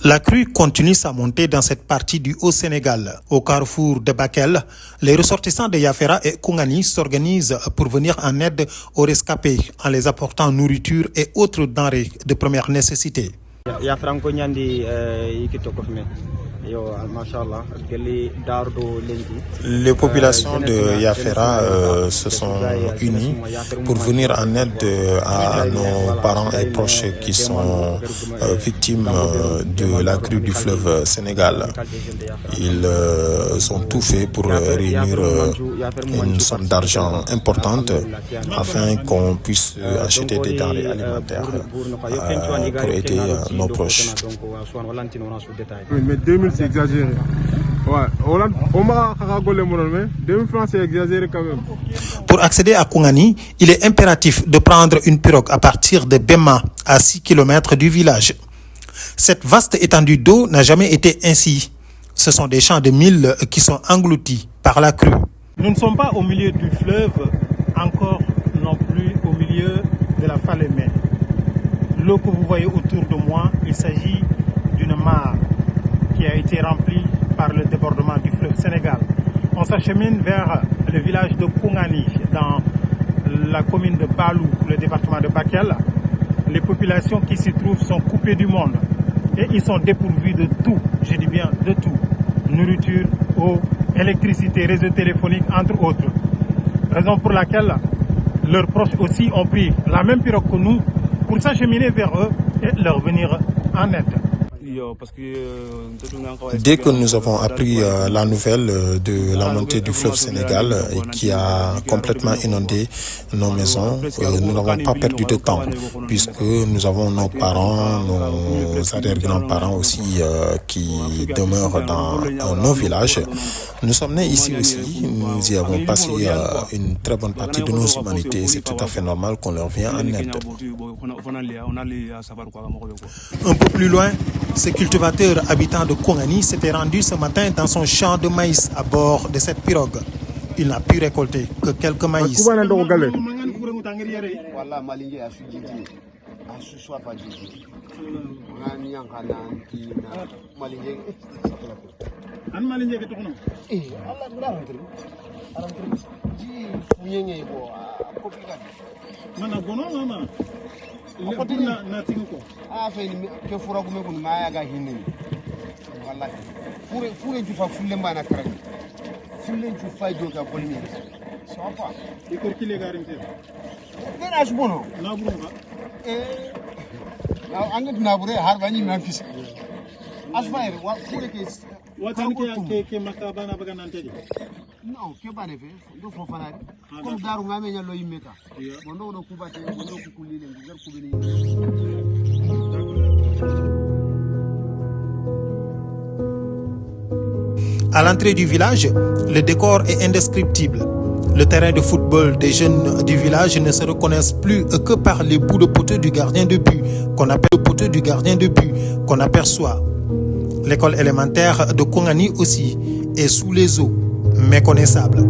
La crue continue sa montée dans cette partie du Haut-Sénégal. Au carrefour de Bakel, les ressortissants de Yafera et Koungani s'organisent pour venir en aide aux rescapés en les apportant nourriture et autres denrées de première nécessité. Les populations de Yafera se sont unies pour venir en aide à nos parents et proches qui sont victimes de la crue du fleuve Sénégal. Ils ont tout fait pour réunir une somme d'argent importante afin qu'on puisse acheter des denrées alimentaires pour aider nos proches. Mais 2000 c'est exagéré. Ouais, 2000 francs c'est exagéré quand même. Pour accéder à Koungani, il est impératif de prendre une pirogue à partir de Bema, à 6 km du village. Cette vaste étendue d'eau n'a jamais été ainsi. Ce sont des champs de mil qui sont engloutis par la crue. Nous ne sommes pas au milieu du fleuve, encore non plus au milieu de la Falémé. L'eau que vous voyez autour de moi, il s'agit d'une mare qui a été remplie par le débordement du fleuve Sénégal. On s'achemine vers le village de Koungani, dans la commune de Balou, le département de Bakel. Les populations qui s'y trouvent sont coupées du monde et ils sont dépourvus de tout, je dis bien de tout. Nourriture, eau, électricité, réseau téléphonique, entre autres. Raison pour laquelle leurs proches aussi ont pris la même pirogue que nous pour s'acheminer vers eux et leur venir en aide. Dès que nous avons appris la nouvelle de la montée du fleuve Sénégal qui a complètement inondé nos maisons, nous n'avons pas perdu de temps puisque nous avons nos parents, nos arrière-grands-parents aussi qui demeurent dans nos villages. Nous sommes nés ici aussi, nous y avons passé une très bonne partie de nos humanités. C'est tout à fait normal qu'on leur vienne en aide. Un peu plus loin, ce cultivateur habitant de Koungani s'était rendu ce matin dans son champ de maïs à bord de cette pirogue. Il n'a pu récolter que quelques maïs. À l'entrée du village, le décor est indescriptible. Le terrain de football des jeunes du village ne se reconnaissent plus que par les bouts de poteaux du gardien de but, qu'on aperçoit. L'école élémentaire de Koungani aussi est sous les eaux, méconnaissable.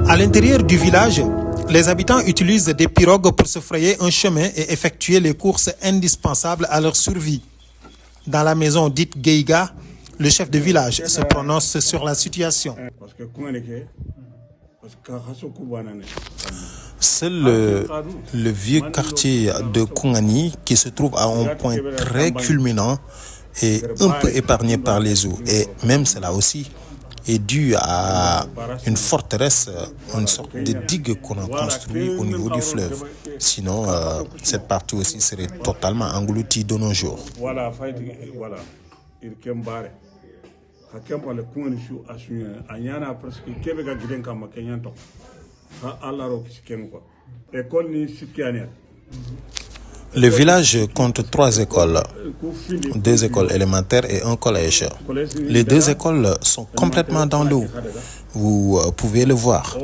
À l'intérieur du village, les habitants utilisent des pirogues pour se frayer un chemin et effectuer les courses indispensables à leur survie. Dans la maison dite Geiga, le chef de village se prononce sur la situation. Seul le vieux quartier de Koungani, qui se trouve à un point très culminant, est un peu épargné par les eaux. Et même cela aussi, est due à une forteresse, une sorte de digue qu'on a construit au niveau du fleuve. Sinon, cette partie aussi serait totalement engloutie de nos jours. Le village compte 3 écoles, 2 écoles élémentaires et un collège. Les 2 écoles sont complètement dans l'eau. Vous pouvez le voir.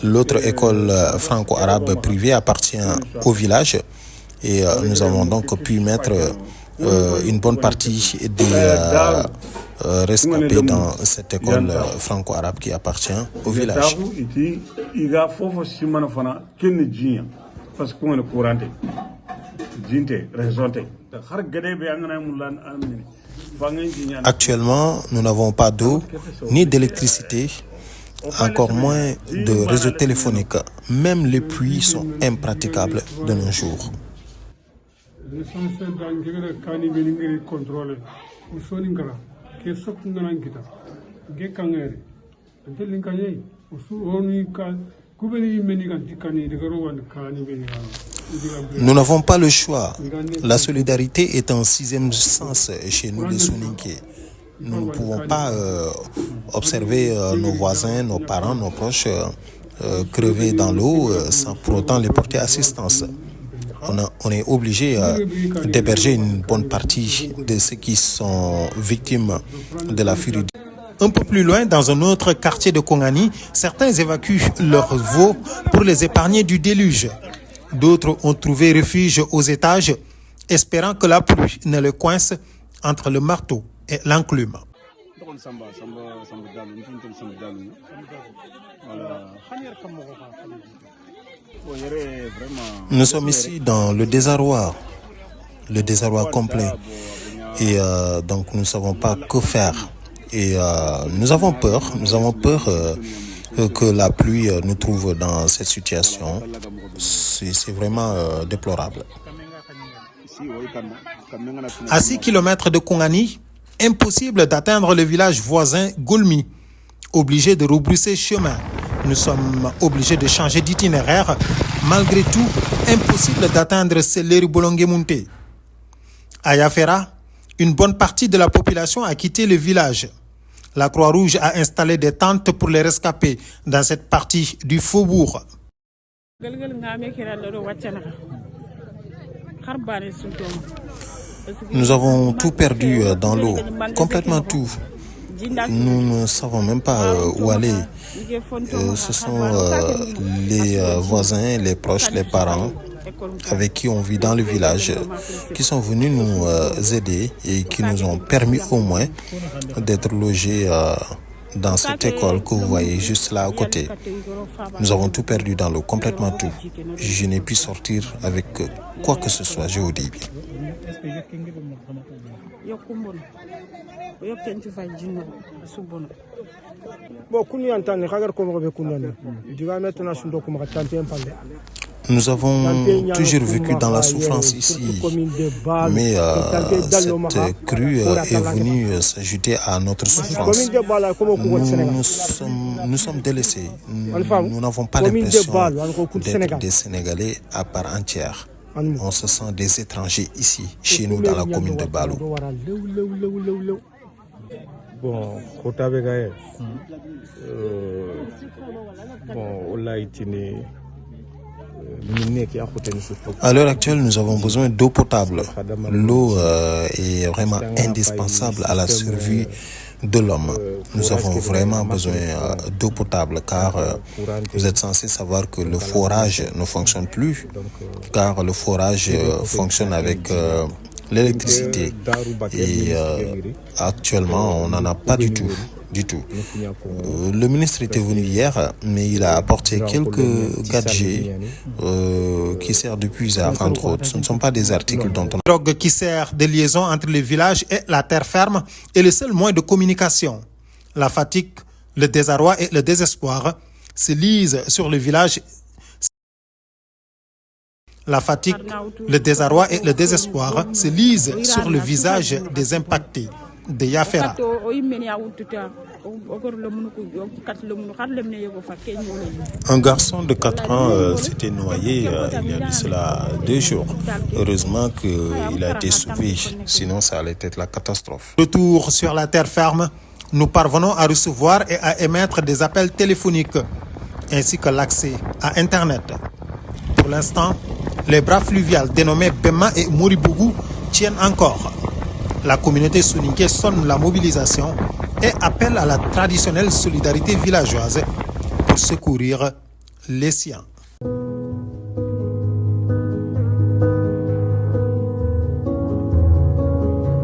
L'autre école franco-arabe privée appartient au village et nous avons donc pu mettre une bonne partie des rescapés dans cette école franco-arabe qui appartient au village. Actuellement, nous n'avons pas d'eau ni d'électricité, encore moins de réseau téléphonique. Même les puits sont impraticables de nos jours. Nous n'avons pas le choix. La solidarité est un 6e sens chez nous les Soninké. Nous ne pouvons pas observer nos voisins, nos parents, nos proches crever dans l'eau sans pour autant les porter assistance. On est obligé d'héberger une bonne partie de ceux qui sont victimes de la furie. Un peu plus loin, dans un autre quartier de Kongani, certains évacuent leurs veaux pour les épargner du déluge. D'autres ont trouvé refuge aux étages, espérant que la pluie ne les coince entre le marteau et l'enclume. Nous sommes ici dans le désarroi complet. Et donc nous ne savons pas que faire. Et nous avons peur que la pluie nous trouve dans cette situation. C'est vraiment déplorable. À 6 km de Kongani, impossible d'atteindre le village voisin Goulmi. Obligé de rebrousser chemin. Nous sommes obligés de changer d'itinéraire. Malgré tout, impossible d'atteindre Seleri Bolongemunte. À Yafera, une bonne partie de la population a quitté le village. La Croix-Rouge a installé des tentes pour les rescapés dans cette partie du faubourg. Nous avons tout perdu dans l'eau, complètement tout. Nous ne savons même pas où aller. Ce sont les voisins, les proches, les parents avec qui on vit dans le village qui sont venus nous aider et qui nous ont permis au moins d'être logés dans cette école que vous voyez juste là à côté. Nous avons tout perdu dans l'eau, complètement tout. Je n'ai pu sortir avec quoi que ce soit, je vous dis bien. Nous avons toujours vécu dans la souffrance ici, mais cette crue est venue s'ajouter à notre souffrance. Nous sommes délaissés. Nous n'avons pas l'impression d'être des Sénégalais à part entière. On se sent des étrangers ici, chez nous, dans la commune de Balou. Bon, à l'heure actuelle, nous avons besoin d'eau potable. L'eau est vraiment indispensable à la survie de l'homme. Nous avons vraiment besoin d'eau potable car vous êtes censé savoir que le forage ne fonctionne plus car le forage fonctionne avec l'électricité et actuellement on n'en a pas du tout. Le ministre était venu hier, mais il a apporté quelques gadgets qui servent de puisard, entre autres. Ce ne sont pas des articles dont on... La drogue qui sert de liaison entre le village et la terre ferme est le seul moyen de communication. La fatigue, le désarroi et le désespoir se lisent sur le village. La fatigue, le désarroi et le désespoir se lisent sur le visage des impactés de Yafera. Un garçon de 4 ans s'était noyé il y a de cela 2 jours. Heureusement qu'il a été sauvé, sinon ça allait être la catastrophe. Retour sur la terre ferme, nous parvenons à recevoir et à émettre des appels téléphoniques, ainsi que l'accès à Internet. Pour l'instant, les bras fluviales dénommés Bema et Moribougou tiennent encore. La communauté soninké sonne la mobilisation et appelle à la traditionnelle solidarité villageoise pour secourir les siens.